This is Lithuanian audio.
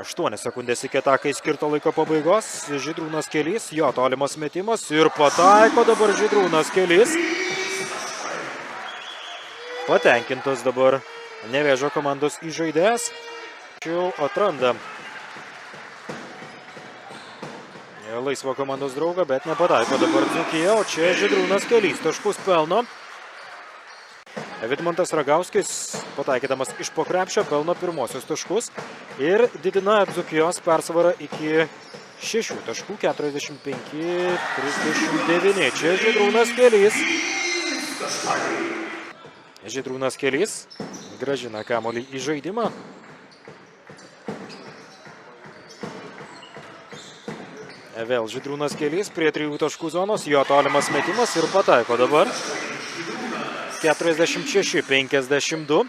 8 sekundės iki atakai skirto laiko pabaigos. Žydrūnas Kelys, jo tolimas metimas ir pataiko dabar Žydrūnas Kelys. Patenkintas dabar Nevėžio komandos įžaidėjas. Čia atranda laisvo komandos draugą, bet nepataiko dabar Dzūkija, o čia Žydrūnas Kelys taškus pelno. Vidmantas Ragauskis, pataikydamas iš po krepšio, pelno pirmosius taškus ir didina Dzūkijos persvarą iki 6 taškų, 45-39. Čia Žydrūnas Kelys. Žydrūnas Kelys grąžina kamuolį į žaidimą. Vėl Žydrūnas Kelys prie 3 taškų zonos, jo tolimas metimas ir pataiko dabar. 46-52.